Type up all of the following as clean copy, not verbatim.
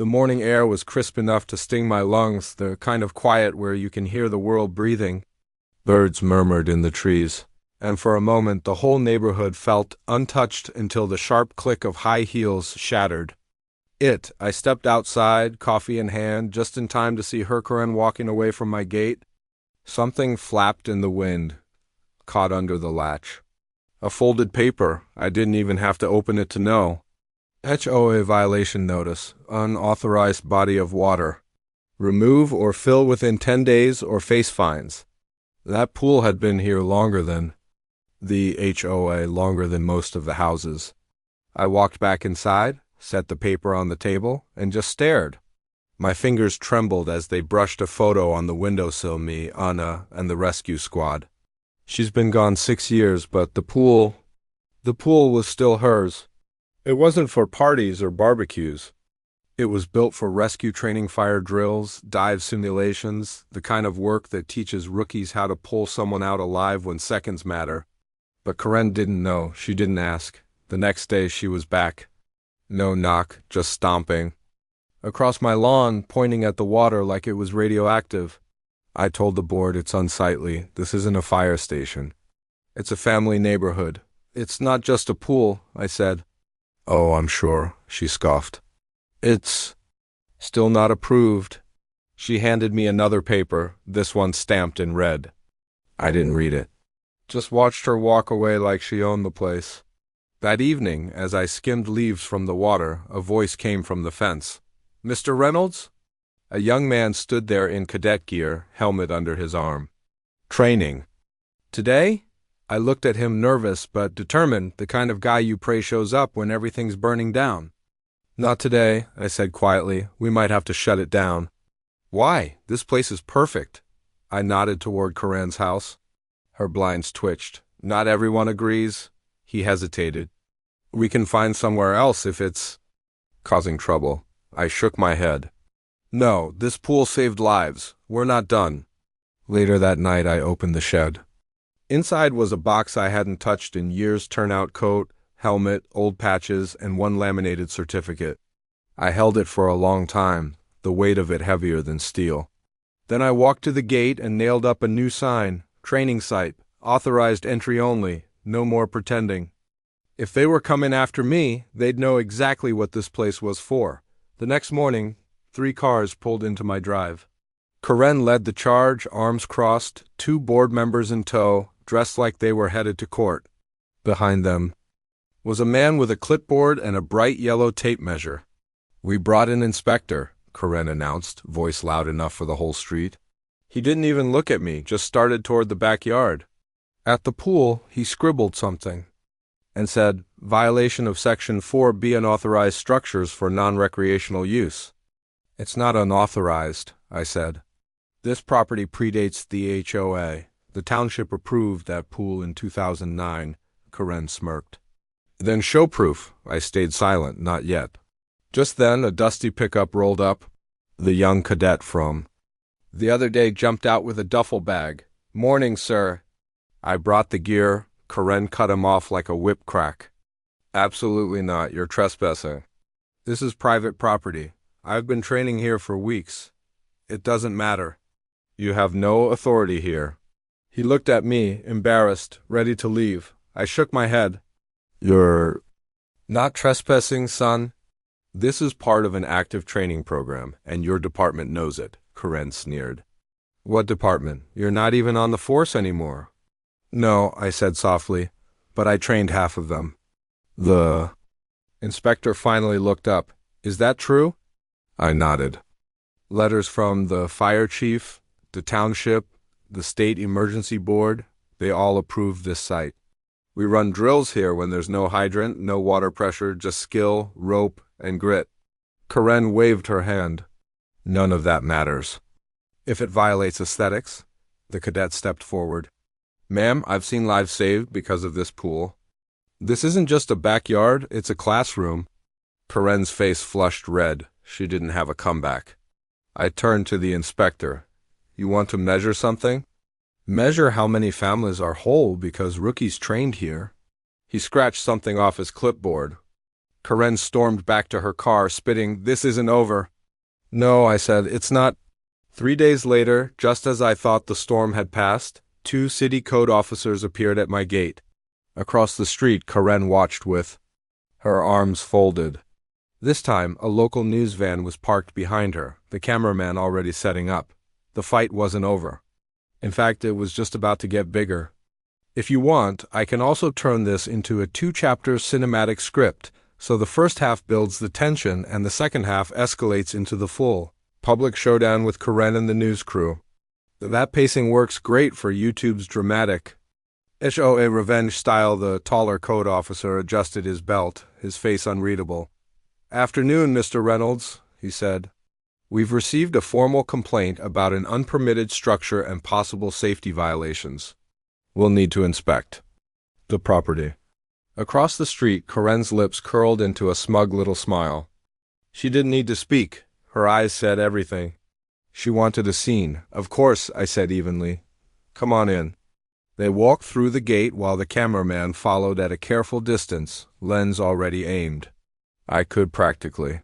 The morning air was crisp enough to sting my lungs, the kind of quiet where you can hear the world breathing. Birds murmured in the trees, and for a moment the whole neighborhood felt untouched until the sharp click of high heels shattered. I stepped outside, coffee in hand, just in time to see Herkeren walking away from my gate. Something flapped in the wind, caught under the latch. A folded paper. I didn't even have to open it to know. HOA violation notice. Unauthorized body of water. Remove or fill within 10 days or face fines. That pool had been here longer than the HOA, longer than most of the houses. I walked back inside, set the paper on the table, and just stared. My fingers trembled as they brushed a photo on the windowsill me, Anna, and the rescue squad. She's been gone 6 years, but the pool was still hers. It wasn't for parties or barbecues. It was built for rescue training, fire drills, dive simulations, the kind of work that teaches rookies how to pull someone out alive when seconds matter. But Karen didn't know. She didn't ask. The next day she was back. No knock, just stomping. Across my lawn, pointing at the water like it was radioactive. I told the board it's unsightly. This isn't a fire station. It's a family neighborhood. It's not just a pool, I said. Oh, I'm sure, she scoffed. It's still not approved. She handed me another paper, this one stamped in red. I didn't read it. Just watched her walk away like she owned the place. That evening, as I skimmed leaves from the water, a voice came from the fence. Mr. Reynolds? A young man stood there in cadet gear, helmet under his arm. Training. Today? I looked at him, nervous but determined, the kind of guy you pray shows up when everything's burning down. Not today, I said quietly. We might have to shut it down. Why? This place is perfect. I nodded toward Karen's house. Her blinds twitched. Not everyone agrees. He hesitated. We can find somewhere else if it's causing trouble. I shook my head. No, this pool saved lives. We're not done. Later that night I opened the shed. Inside was a box I hadn't touched in years, turnout coat, helmet, old patches, and one laminated certificate. I held it for a long time, the weight of it heavier than steel. Then I walked to the gate and nailed up a new sign, training site, authorized entry only, no more pretending. If they were coming after me, they'd know exactly what this place was for. The next morning, 3 cars pulled into my drive. Karen led the charge, arms crossed, 2 board members in tow, dressed like they were headed to court. Behind them was a man with a clipboard and a bright yellow tape measure. We brought an inspector, Karen announced, voice loud enough for the whole street. He didn't even look at me, just started toward the backyard. At the pool, he scribbled something and said, violation of Section 4B, unauthorized structures for non-recreational use. It's not unauthorized, I said. This property predates the HOA. The township approved that pool in 2009, Karen smirked. Then show proof. I stayed silent, not yet. Just then, a dusty pickup rolled up. The young cadet from the other day jumped out with a duffel bag. Morning, sir. I brought the gear. Karen cut him off like a whip crack. Absolutely not. You're trespassing. This is private property. I've been training here for weeks. It doesn't matter. You have no authority here. He looked at me, embarrassed, ready to leave. I shook my head. You're not trespassing, son. This is part of an active training program, and your department knows it, Karen sneered. What department? You're not even on the force anymore. No, I said softly, but I trained half of them. The inspector finally looked up. Is that true? I nodded. Letters from the fire chief, the township, the state emergency board, they all approved this site. We run drills here when there's no hydrant, no water pressure, just skill, rope, and grit. Karen waved her hand. None of that matters. If it violates aesthetics, the cadet stepped forward. Ma'am, I've seen lives saved because of this pool. This isn't just a backyard, it's a classroom. Karen's face flushed red. She didn't have a comeback. I turned to the inspector. You want to measure something? Measure how many families are whole because rookies trained here. He scratched something off his clipboard. Karen stormed back to her car, spitting, "This isn't over." "No," I said, "it's not." 3 days later, just as I thought the storm had passed, 2 city code officers appeared at my gate. Across the street, Karen watched with her arms folded. This time, a local news van was parked behind her, the cameraman already setting up. The fight wasn't over. In fact, it was just about to get bigger. If you want, I can also turn this into a 2-chapter cinematic script, so the first half builds the tension and the second half escalates into the full public showdown with Karen and the news crew. That pacing works great for YouTube's dramatic HOA revenge style. The taller code officer adjusted his belt, his face unreadable. "Afternoon, Mr. Reynolds," he said. "We've received a formal complaint about an unpermitted structure and possible safety violations. We'll need to inspect the property." Across the street, Karen's lips curled into a smug little smile. She didn't need to speak. Her eyes said everything. She wanted a scene. "Of course," I said evenly. "Come on in." They walked through the gate while the cameraman followed at a careful distance, lens already aimed. I could practically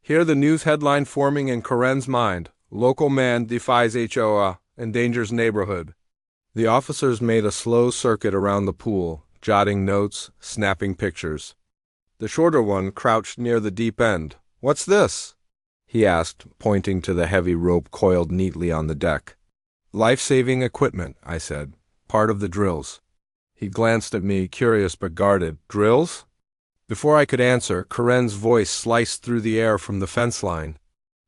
hear the news headline forming in Karen's mind: "Local man defies HOA, endangers neighborhood." The officers made a slow circuit around the pool, jotting notes, snapping pictures. The shorter one crouched near the deep end. "What's this?" he asked, pointing to the heavy rope coiled neatly on the deck. "Life-saving equipment," I said. "Part of the drills." He glanced at me, curious but guarded. "Drills?" Before I could answer, Karen's voice sliced through the air from the fence line.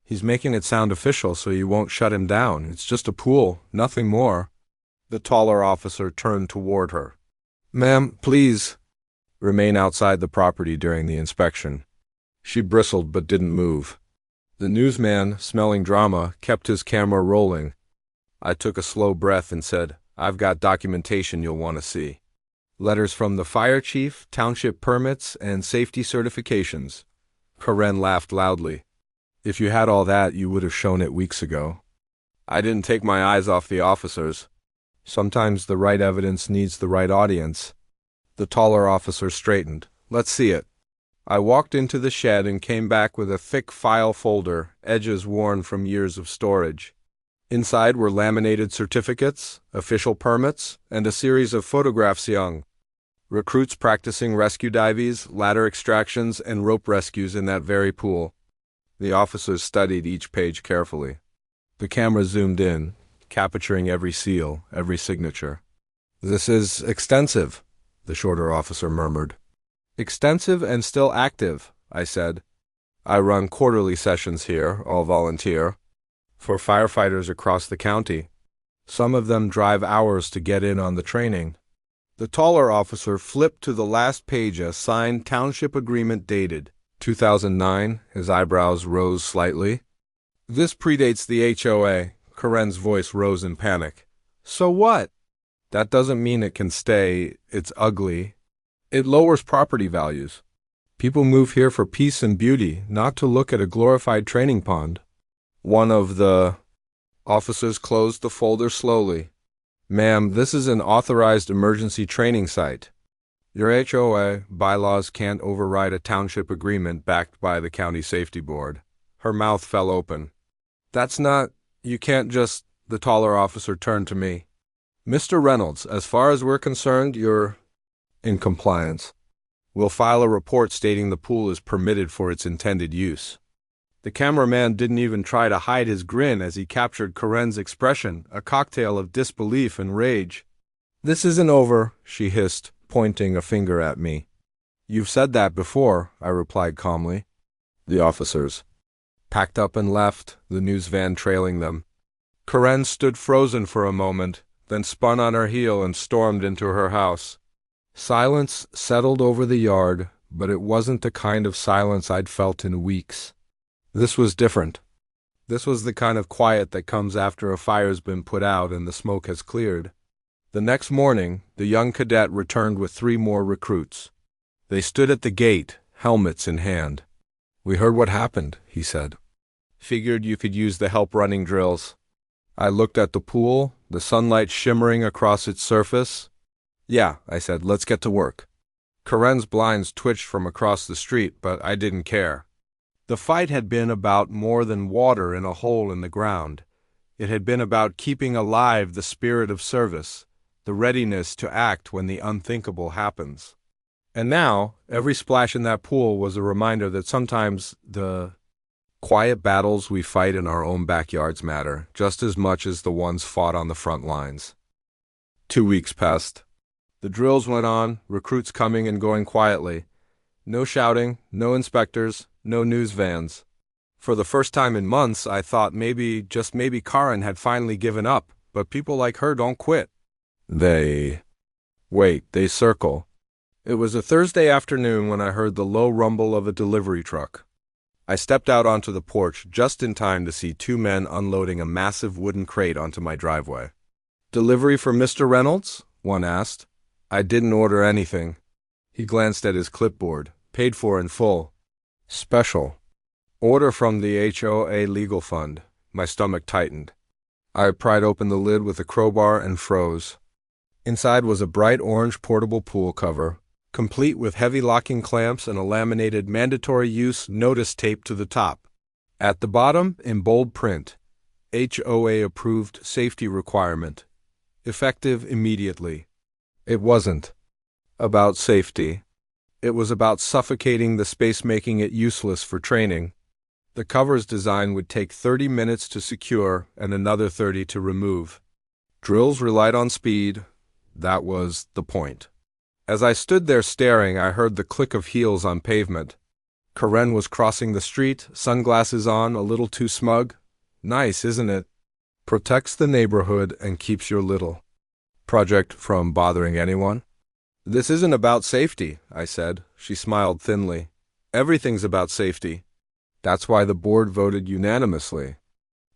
"He's making it sound official so you won't shut him down. It's just a pool, nothing more." The taller officer turned toward her. "Ma'am, please remain outside the property during the inspection." She bristled but didn't move. The newsman, smelling drama, kept his camera rolling. I took a slow breath and said, "I've got documentation you'll want to see. Letters from the fire chief, township permits, and safety certifications." Karen laughed loudly. "If you had all that, you would have shown it weeks ago." I didn't take my eyes off the officers. Sometimes the right evidence needs the right audience. The taller officer straightened. "Let's see it." I walked into the shed and came back with a thick file folder, edges worn from years of storage. Inside were laminated certificates, official permits, and a series of photographs young recruits practicing rescue dives, ladder extractions, and rope rescues in that very pool. The officers studied each page carefully. The camera zoomed in, capturing every seal, every signature. "This is extensive," the shorter officer murmured. "Extensive and still active," I said. "I run quarterly sessions here, all volunteer, for firefighters across the county. Some of them drive hours to get in on the training." The taller officer flipped to the last page, a signed township agreement dated 2009. His eyebrows rose slightly. "This predates the HOA." Karen's voice rose in panic. "So what?" "That doesn't mean it can stay. It's ugly. It lowers property values. People move here for peace and beauty, not to look at a glorified training pond." One of the officers closed the folder slowly. "Ma'am, this is an authorized emergency training site. Your HOA bylaws can't override a township agreement backed by the county safety board." Her mouth fell open. "That's not, you can't just," the taller officer turned to me. "Mr. Reynolds, as far as we're concerned, you're in compliance. We'll file a report stating the pool is permitted for its intended use." The cameraman didn't even try to hide his grin as he captured Karen's expression, a cocktail of disbelief and rage. "This isn't over," she hissed, pointing a finger at me. "You've said that before," I replied calmly. The officers packed up and left, the news van trailing them. Karen stood frozen for a moment, then spun on her heel and stormed into her house. Silence settled over the yard, but it wasn't the kind of silence I'd felt in weeks. This was different. This was the kind of quiet that comes after a fire's been put out and the smoke has cleared. The next morning, the young cadet returned with 3 more recruits. They stood at the gate, helmets in hand. "We heard what happened," he said. "Figured you could use the help running drills." I looked at the pool, the sunlight shimmering across its surface. "Yeah," I said, "let's get to work." Karen's blinds twitched from across the street, but I didn't care. The fight had been about more than water in a hole in the ground. It had been about keeping alive the spirit of service, the readiness to act when the unthinkable happens. And now, every splash in that pool was a reminder that sometimes the quiet battles we fight in our own backyards matter just as much as the ones fought on the front lines. 2 weeks passed. The drills went on, recruits coming and going quietly. No shouting, no inspectors, no news vans. For the first time in months, I thought maybe, just maybe, Karen had finally given up, but people like her don't quit. They circle. It was a Thursday afternoon when I heard the low rumble of a delivery truck. I stepped out onto the porch just in time to see 2 men unloading a massive wooden crate onto my driveway. "Delivery for Mr. Reynolds?" one asked. I didn't order anything. He glanced at his clipboard. "Paid for in full." "Special. Order from the HOA legal fund." My stomach tightened. I pried open the lid with a crowbar and froze. Inside was a bright orange portable pool cover, complete with heavy locking clamps and a laminated mandatory use notice taped to the top. At the bottom, in bold print, HOA approved safety requirement. Effective immediately. It wasn't about safety. It was about suffocating the space, making it useless for training. The cover's design would take 30 minutes to secure and another 30 to remove. Drills relied on speed. That was the point. As I stood there staring, I heard the click of heels on pavement. Karen was crossing the street, sunglasses on, a little too smug. Nice, isn't it? Protects the neighborhood and keeps your little project from bothering anyone. "This isn't about safety," I said. She smiled thinly. "Everything's about safety. That's why the board voted unanimously.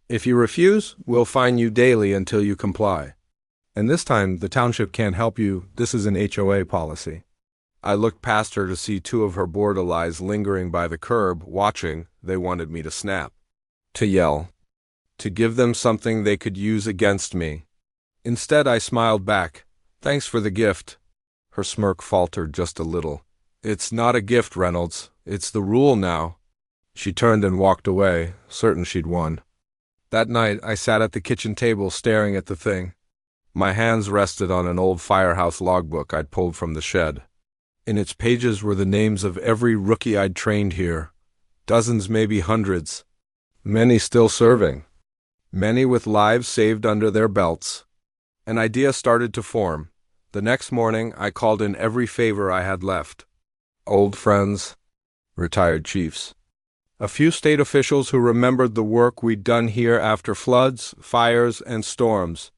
If you refuse, we'll fine you daily until you comply. And this time, the township can't help you. This is an HOA policy." I looked past her to see 2 of her board allies lingering by the curb, watching. They wanted me to snap, to yell, to give them something they could use against me. Instead, I smiled back. "Thanks for the gift." Her smirk faltered just a little. "It's not a gift, Reynolds. It's the rule now." She turned and walked away, certain she'd won. That night, I sat at the kitchen table staring at the thing. My hands rested on an old firehouse logbook I'd pulled from the shed. In its pages were the names of every rookie I'd trained here. Dozens, maybe hundreds. Many still serving. Many with lives saved under their belts. An idea started to form. The next morning, I called in every favor I had left. Old friends, retired chiefs, a few state officials who remembered the work we'd done here after floods, fires, and storms.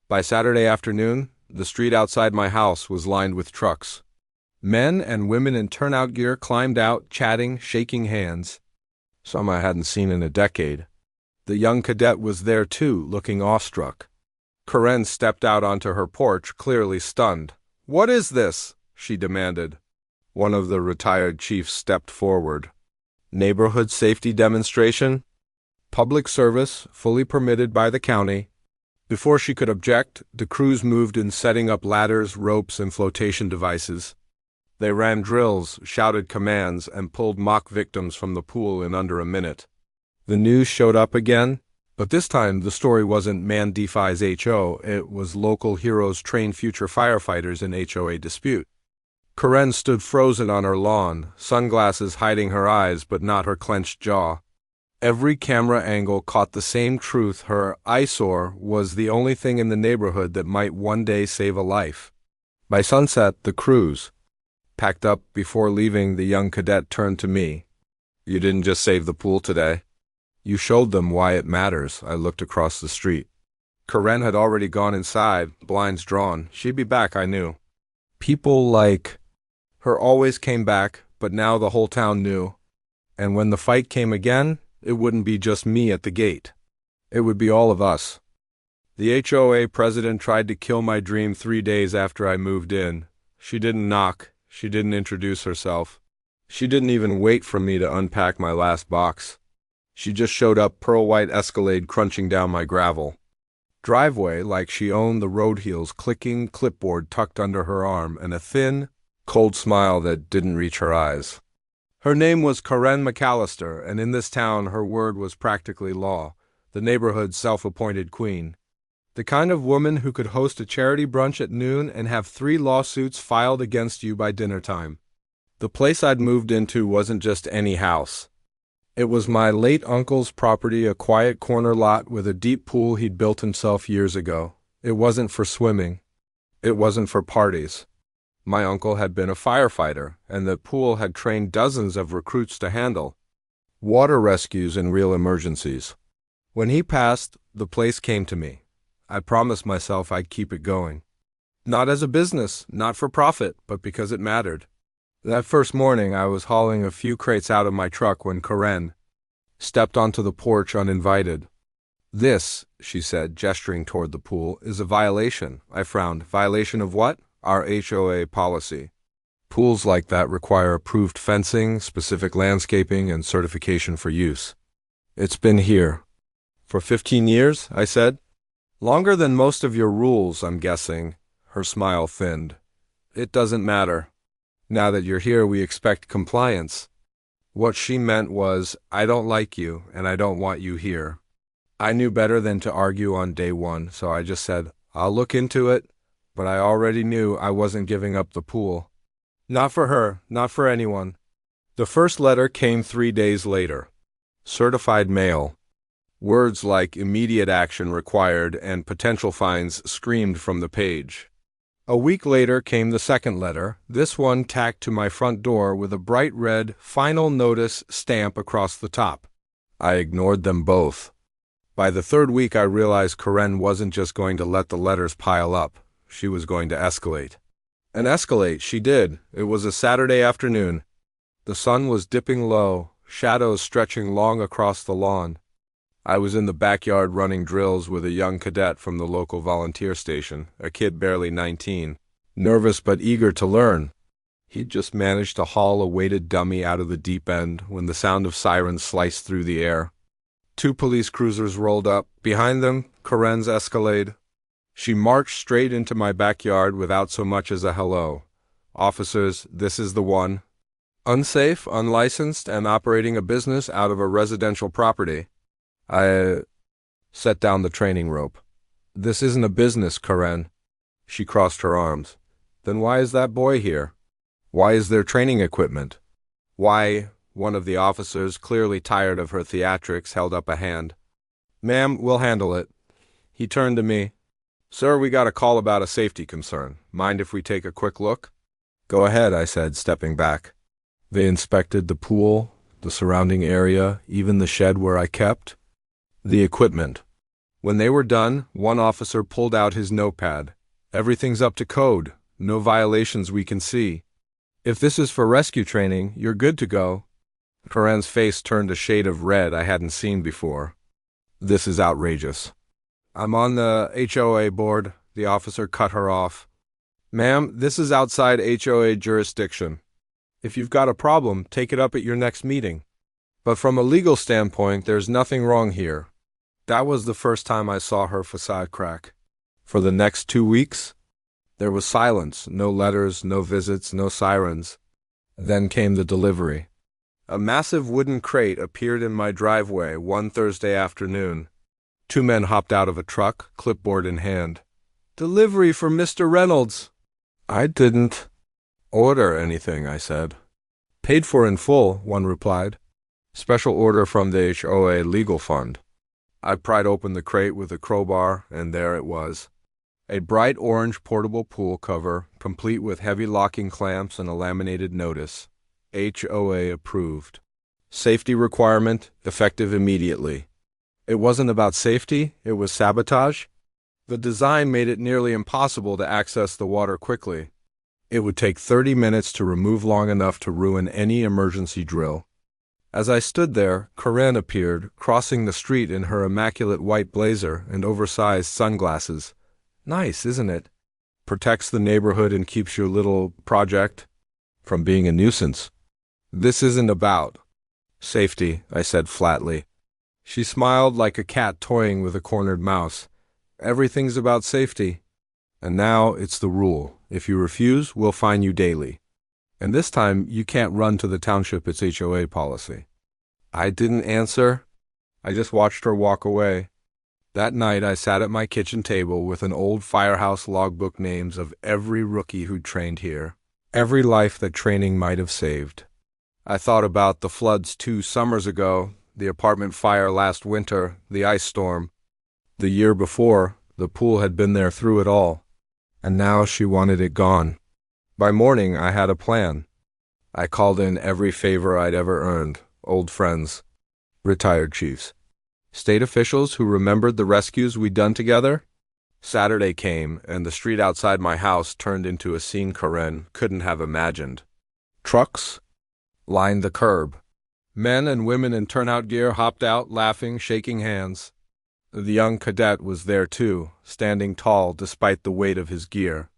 By Saturday afternoon, the street outside my house was lined with trucks. Men and women in turnout gear climbed out, chatting, shaking hands. Some I hadn't seen in a decade. The young cadet was there too, looking awestruck. Karen stepped out onto her porch, clearly stunned. "What is this?" she demanded. One of the retired chiefs stepped forward. "Neighborhood safety demonstration? Public service, fully permitted by the county." Before she could object, the crews moved in, setting up ladders, ropes, and flotation devices. They ran drills, shouted commands, and pulled mock victims from the pool in under a minute. The news showed up again, but this time the story wasn't "Man defies HO," it was "Local heroes train future firefighters in HOA dispute." Karen stood frozen on her lawn, sunglasses hiding her eyes but not her clenched jaw. Every camera angle caught the same truth: her eyesore was the only thing in the neighborhood that might one day save a life. By sunset, the crews packed up. Before leaving, the young cadet turned to me. "You didn't just save the pool today. You showed them why it matters." I looked across the street. Karen had already gone inside, blinds drawn. She'd be back, I knew. People like her always came back, but now the whole town knew. And when the fight came again, it wouldn't be just me at the gate. It would be all of us. The HOA president tried to kill my dream 3 days after I moved in. She didn't knock. She didn't introduce herself. She didn't even wait for me to unpack my last box. She just showed up, pearl-white Escalade crunching down my gravel driveway like she owned the road heels, clicking, clipboard tucked under her arm, and a thin, cold smile that didn't reach her eyes. Her name was Karen McAllister, and in this town her word was practically law, the neighborhood's self-appointed queen. The kind of woman who could host a charity brunch at noon and have 3 lawsuits filed against you by dinner time. The place I'd moved into wasn't just any house. It was my late uncle's property, a quiet corner lot with a deep pool he'd built himself years ago. It wasn't for swimming. It wasn't for parties. My uncle had been a firefighter, and the pool had trained dozens of recruits to handle water rescues and real emergencies. When he passed, the place came to me. I promised myself I'd keep it going. Not as a business, not for profit, but because it mattered. That first morning, I was hauling a few crates out of my truck when Karen stepped onto the porch uninvited. "This," she said, gesturing toward the pool, "is a violation." I frowned. "Violation of what?" "Our HOA policy. Pools like that require approved fencing, specific landscaping, and certification for use." "It's been here." "For 15 years?" I said. "Longer than most of your rules, I'm guessing." Her smile thinned. "It doesn't matter. Now that you're here, we expect compliance." What she meant was, I don't like you, and I don't want you here. I knew better than to argue on day one, so I just said, "I'll look into it," but I already knew I wasn't giving up the pool. Not for her, not for anyone. The first letter came 3 days later. Certified mail. Words like immediate action required and potential fines screamed from the page. A week later came the second letter, this one tacked to my front door with a bright red "Final Notice" stamp across the top. I ignored them both. By the third week I realized Karen wasn't just going to let the letters pile up. She was going to escalate. And escalate she did. It was a Saturday afternoon. The sun was dipping low, shadows stretching long across the lawn. I was in the backyard running drills with a young cadet from the local volunteer station, a kid barely 19, nervous but eager to learn. He'd just managed to haul a weighted dummy out of the deep end when the sound of sirens sliced through the air. 2 police cruisers rolled up. Behind them, Karen's Escalade. She marched straight into my backyard without so much as a hello. "Officers, this is the one. Unsafe, unlicensed, and operating a business out of a residential property." I set down the training rope. "This isn't a business, Karen." She crossed her arms. "Then why is that boy here? Why is there training equipment? Why?" One of the officers, clearly tired of her theatrics, held up a hand. "Ma'am, we'll handle it." He turned to me. "Sir, we got a call about a safety concern. Mind if we take a quick look?" "Go ahead," I said, stepping back. They inspected the pool, the surrounding area, even the shed where I kept the equipment. When they were done, one officer pulled out his notepad. "Everything's up to code. No violations we can see. If this is for rescue training, you're good to go." Karen's face turned a shade of red I hadn't seen before. "This is outrageous." "I'm on the HOA board," the officer cut her off. "Ma'am, this is outside HOA jurisdiction. If you've got a problem, take it up at your next meeting. But from a legal standpoint, there's nothing wrong here." That was the first time I saw her facade crack. For the next 2 weeks, there was silence, no letters, no visits, no sirens. Then came the delivery. A massive wooden crate appeared in my driveway one Thursday afternoon. 2 men hopped out of a truck, clipboard in hand. "Delivery for Mr. Reynolds." "I didn't order anything," I said. "Paid for in full," one replied. "Special order from the HOA legal fund." I pried open the crate with a crowbar, and there it was. A bright orange portable pool cover, complete with heavy locking clamps and a laminated notice. HOA approved. Safety requirement, effective immediately. It wasn't about safety, it was sabotage. The design made it nearly impossible to access the water quickly. It would take 30 minutes to remove long enough to ruin any emergency drill. As I stood there, Karen appeared, crossing the street in her immaculate white blazer and oversized sunglasses. Nice, isn't it? Protects the neighborhood and keeps your little project from being a nuisance. "This isn't about safety," I said flatly. She smiled like a cat toying with a cornered mouse. "Everything's about safety. And now it's the rule. If you refuse, we'll fine you daily." And this time, you can't run to the township, it's HOA policy. I didn't answer. I just watched her walk away. That night, I sat at my kitchen table with an old firehouse logbook, names of every rookie who'd trained here, every life that training might have saved. I thought about the floods 2 summers ago, the apartment fire last winter, the ice storm. The year before, the pool had been there through it all. And now she wanted it gone. By morning, I had a plan. I called in every favor I'd ever earned, old friends, retired chiefs, state officials who remembered the rescues we'd done together. Saturday came, and the street outside my house turned into a scene Karen couldn't have imagined. Trucks lined the curb. Men and women in turnout gear hopped out, laughing, shaking hands. The young cadet was there too, standing tall despite the weight of his gear.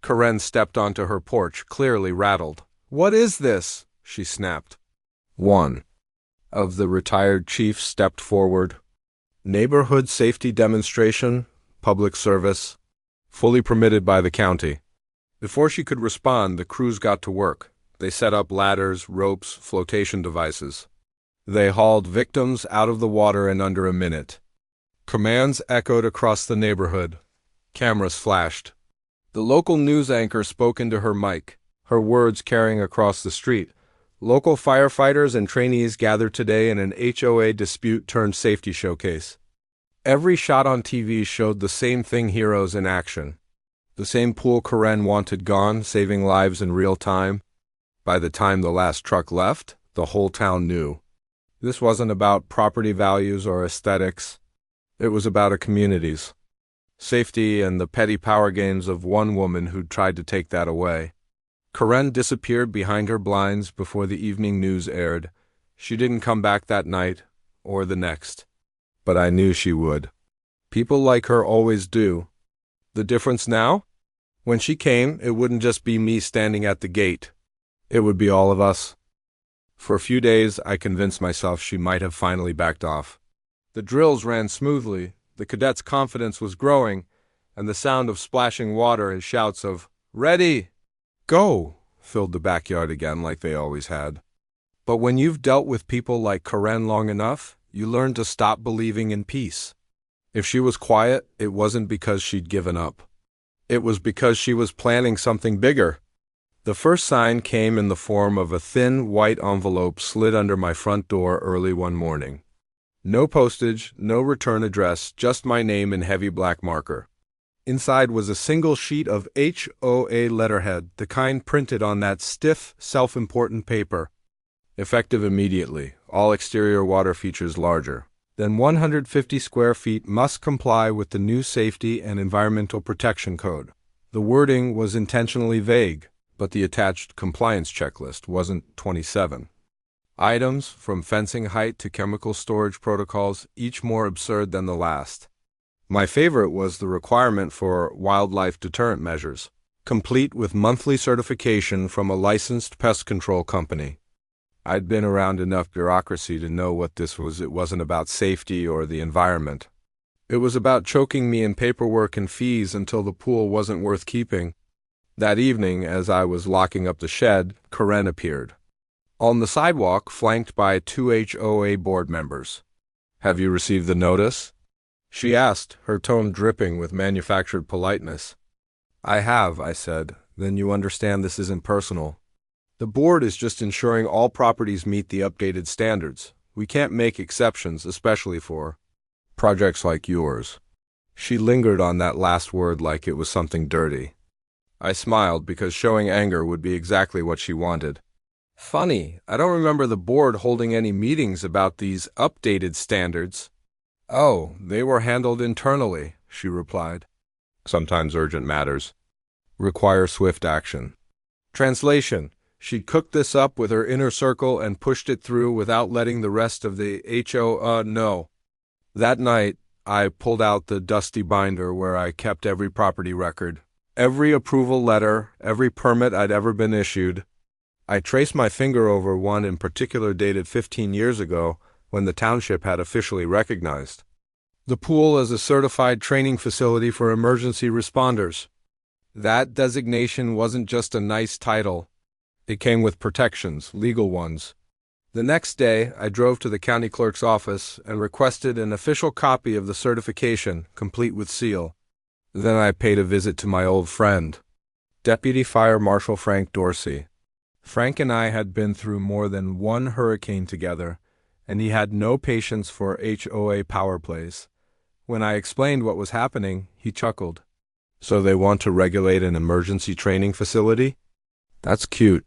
Karen stepped onto her porch, clearly rattled. "What is this?" she snapped. One of the retired chiefs stepped forward. "Neighborhood safety demonstration, public service, fully permitted by the county." Before she could respond, the crews got to work. They set up ladders, ropes, flotation devices. They hauled victims out of the water in under a minute. Commands echoed across the neighborhood. Cameras flashed. The local news anchor spoke into her mic, her words carrying across the street. Local firefighters and trainees gathered today in an HOA dispute-turned-safety showcase. Every shot on TV showed the same thing, heroes in action. The same pool Karen wanted gone, saving lives in real time. By the time the last truck left, the whole town knew. This wasn't about property values or aesthetics. It was about a community's safety and the petty power games of one woman who'd tried to take that away. Karen disappeared behind her blinds before the evening news aired. She didn't come back that night, or the next. But I knew she would. People like her always do. The difference now? When she came, it wouldn't just be me standing at the gate. It would be all of us. For a few days, I convinced myself she might have finally backed off. The drills ran smoothly, the cadets' confidence was growing, and the sound of splashing water and shouts of, "Ready! Go!" filled the backyard again like they always had. But when you've dealt with people like Karen long enough, you learn to stop believing in peace. If she was quiet, it wasn't because she'd given up. It was because she was planning something bigger. The first sign came in the form of a thin, white envelope slid under my front door early one morning. No postage, no return address, just my name in heavy black marker. Inside was a single sheet of HOA letterhead, the kind printed on that stiff, self-important paper. Effective immediately, all exterior water features larger than 150 square feet must comply with the new Safety and Environmental Protection Code. The wording was intentionally vague, but the attached compliance checklist wasn't 27. Items, from fencing height to chemical storage protocols, each more absurd than the last. My favorite was the requirement for wildlife deterrent measures, complete with monthly certification from a licensed pest control company. I'd been around enough bureaucracy to know what this was. It wasn't about safety or the environment. It was about choking me in paperwork and fees until the pool wasn't worth keeping. That evening, as I was locking up the shed, Karen appeared. On the sidewalk, flanked by 2 HOA board members. "Have you received the notice?" she asked, her tone dripping with manufactured politeness. "I have," I said. "Then you understand this isn't personal. The board is just ensuring all properties meet the updated standards. We can't make exceptions, especially for projects like yours." She lingered on that last word like it was something dirty. I smiled because showing anger would be exactly what she wanted. "Funny, I don't remember the board holding any meetings about these updated standards." "Oh, they were handled internally," she replied. "Sometimes urgent matters require swift action." Translation: she'd cooked this up with her inner circle and pushed it through without letting the rest of the HOA know. That night, I pulled out the dusty binder where I kept every property record, every approval letter, every permit I'd ever been issued. I traced my finger over one in particular dated 15 years ago when the township had officially recognized the pool as a certified training facility for emergency responders. That designation wasn't just a nice title. It came with protections, legal ones. The next day, I drove to the county clerk's office and requested an official copy of the certification, complete with seal. Then I paid a visit to my old friend, Deputy Fire Marshal Frank Dorsey. Frank and I had been through more than one hurricane together, and he had no patience for HOA power plays. When I explained what was happening, he chuckled. So they want to regulate an emergency training facility? That's cute.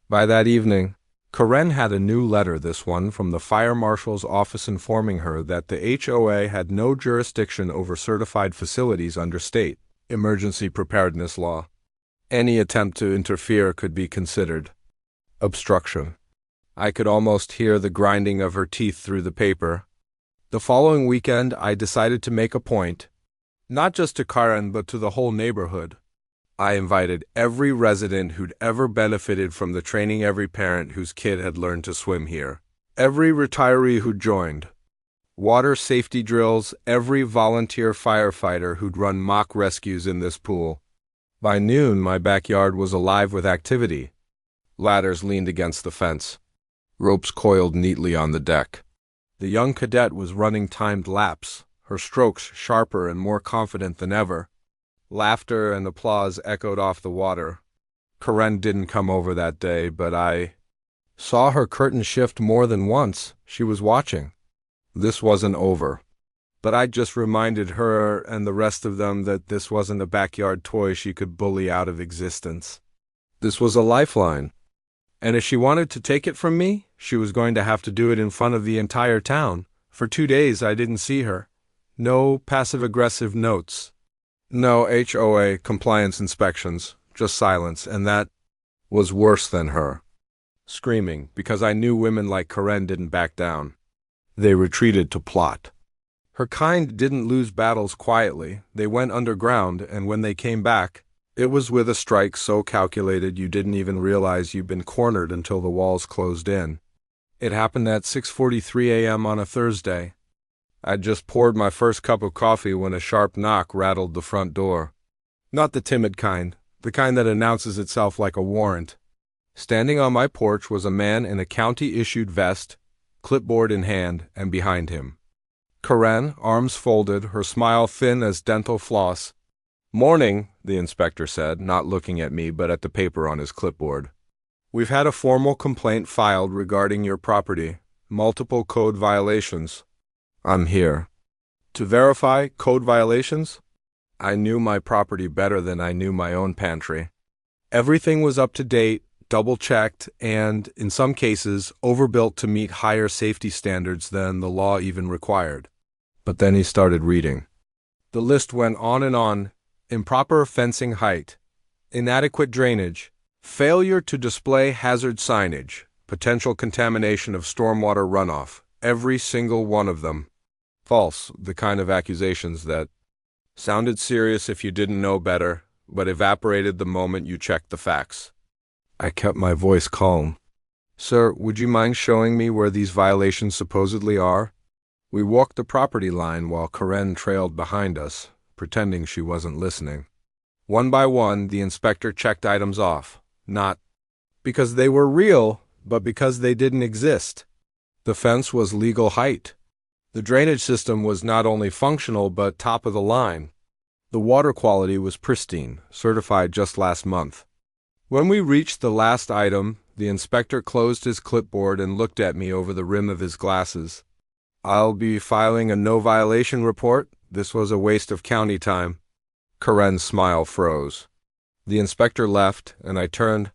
By that evening, Karen had a new letter, this one from the fire marshal's office, informing her that the HOA had no jurisdiction over certified facilities under state emergency preparedness law. Any attempt to interfere could be considered obstruction. I could almost hear the grinding of her teeth through the paper. The following weekend, I decided to make a point, not just to Karen but to the whole neighborhood. I invited every resident who'd ever benefited from the training, every parent whose kid had learned to swim here, every retiree who'd joined water safety drills, every volunteer firefighter who'd run mock rescues in this pool. By noon, my backyard was alive with activity. Ladders leaned against the fence. Ropes coiled neatly on the deck. The young cadet was running timed laps, her strokes sharper and more confident than ever. Laughter and applause echoed off the water. Karen didn't come over that day, but I saw her curtain shift more than once. She was watching. This wasn't over. But I just reminded her and the rest of them that this wasn't a backyard toy she could bully out of existence. This was a lifeline. And if she wanted to take it from me, she was going to have to do it in front of the entire town. For 2 days I didn't see her. No passive-aggressive notes. No HOA compliance inspections. Just silence, and that was worse than her. Screaming, because I knew women like Karen didn't back down. They retreated to plot. Her kind didn't lose battles quietly. They went underground, and when they came back, it was with a strike so calculated you didn't even realize you'd been cornered until the walls closed in. It happened at 6:43 a.m. on a Thursday. I'd just poured my first cup of coffee when a sharp knock rattled the front door. Not the timid kind, the kind that announces itself like a warrant. Standing on my porch was a man in a county-issued vest, clipboard in hand, and behind him Karen, arms folded, her smile thin as dental floss. "Morning," the inspector said, not looking at me but at the paper on his clipboard. "We've had a formal complaint filed regarding your property. Multiple code violations." "I'm here." "To verify code violations?" I knew my property better than I knew my own pantry. Everything was up to date, double-checked, and, in some cases, overbuilt to meet higher safety standards than the law even required. But then he started reading. The list went on and on. Improper fencing height, inadequate drainage, failure to display hazard signage, potential contamination of stormwater runoff, every single one of them. False, the kind of accusations that sounded serious if you didn't know better, but evaporated the moment you checked the facts. I kept my voice calm. "Sir, would you mind showing me where these violations supposedly are?" We walked the property line while Karen trailed behind us, pretending she wasn't listening. One by one, the inspector checked items off, not because they were real, but because they didn't exist. The fence was legal height. The drainage system was not only functional but top of the line. The water quality was pristine, certified just last month. When we reached the last item, the inspector closed his clipboard and looked at me over the rim of his glasses. "I'll be filing a no-violation report. This was a waste of county time." Karen's smile froze. The inspector left, and I turned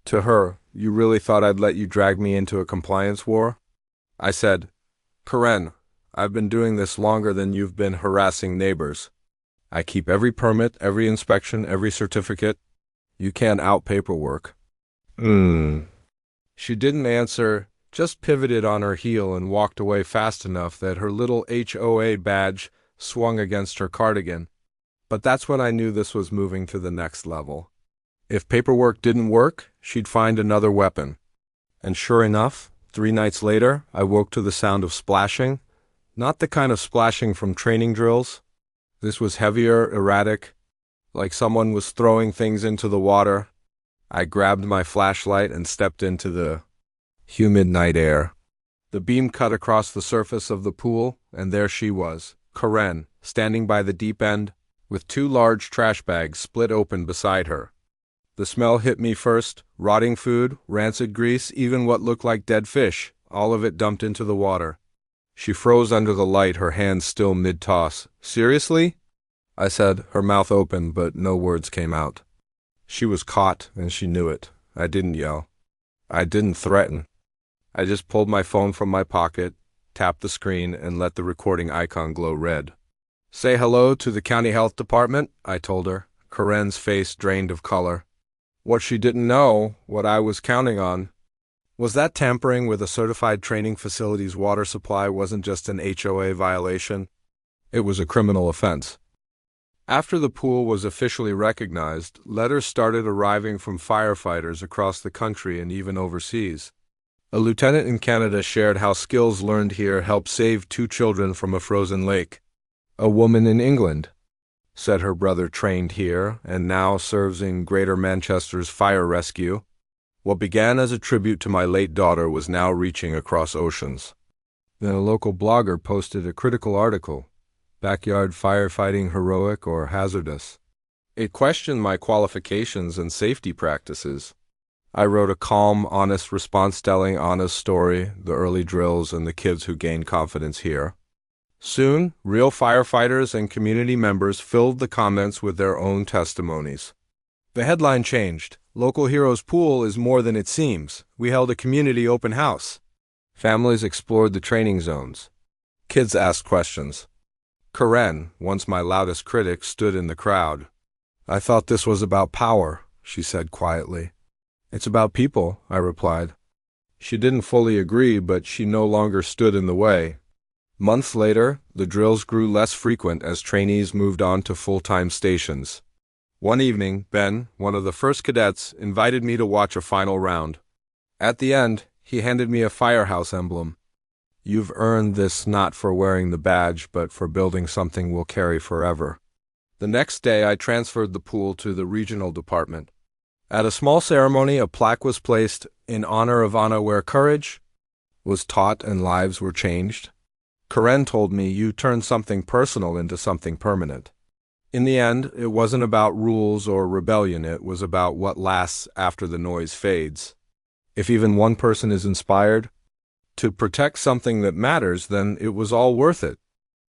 to her. "You really thought I'd let you drag me into a compliance war?" I said, "Karen, I've been doing this longer than you've been harassing neighbors. I keep every permit, every inspection, every certificate. You can't out-paperwork." She didn't answer, just pivoted on her heel and walked away fast enough that her little HOA badge swung against her cardigan. But that's when I knew this was moving to the next level. If paperwork didn't work, she'd find another weapon. And sure enough, 3 nights later, I woke to the sound of splashing. Not the kind of splashing from training drills. This was heavier, erratic, like someone was throwing things into the water. I grabbed my flashlight and stepped into the humid night air. The beam cut across the surface of the pool, and there she was, Karen, standing by the deep end, with two large trash bags split open beside her. The smell hit me first: rotting food, rancid grease, even what looked like dead fish, all of it dumped into the water. She froze under the light, her hands still mid-toss. "Seriously?" I said, her mouth open, but no words came out. She was caught, and she knew it. I didn't yell. I didn't threaten. I just pulled my phone from my pocket, tapped the screen, and let the recording icon glow red. "Say hello to the county health department," I told her, Karen's face drained of color. What she didn't know, what I was counting on, was that tampering with a certified training facility's water supply wasn't just an HOA violation. It was a criminal offense. After the pool was officially recognized, letters started arriving from firefighters across the country and even overseas. A lieutenant in Canada shared how skills learned here helped save 2 children from a frozen lake. A woman in England said her brother trained here and now serves in Greater Manchester's fire rescue. What began as a tribute to my late daughter was now reaching across oceans. Then a local blogger posted a critical article: "Backyard firefighting heroic or hazardous?" It questioned my qualifications and safety practices. I wrote a calm, honest response telling Anna's story, the early drills, and the kids who gained confidence here. Soon, real firefighters and community members filled the comments with their own testimonies. The headline changed: "Local Heroes Pool is more than it seems. We held a community open house." Families explored the training zones. Kids asked questions. Karen, once my loudest critic, stood in the crowd. "I thought this was about power," she said quietly. "It's about people," I replied. She didn't fully agree, but she no longer stood in the way. Months later, the drills grew less frequent as trainees moved on to full-time stations. One evening, Ben, one of the first cadets, invited me to watch a final round. At the end, he handed me a firehouse emblem. "You've earned this not for wearing the badge, but for building something we'll carry forever." The next day, I transferred the pool to the regional department. At a small ceremony, a plaque was placed in honor of Anna, where courage was taught and lives were changed. Karen told me, "You turned something personal into something permanent." In the end, it wasn't about rules or rebellion, it was about what lasts after the noise fades. If even one person is inspired to protect something that matters, then it was all worth it.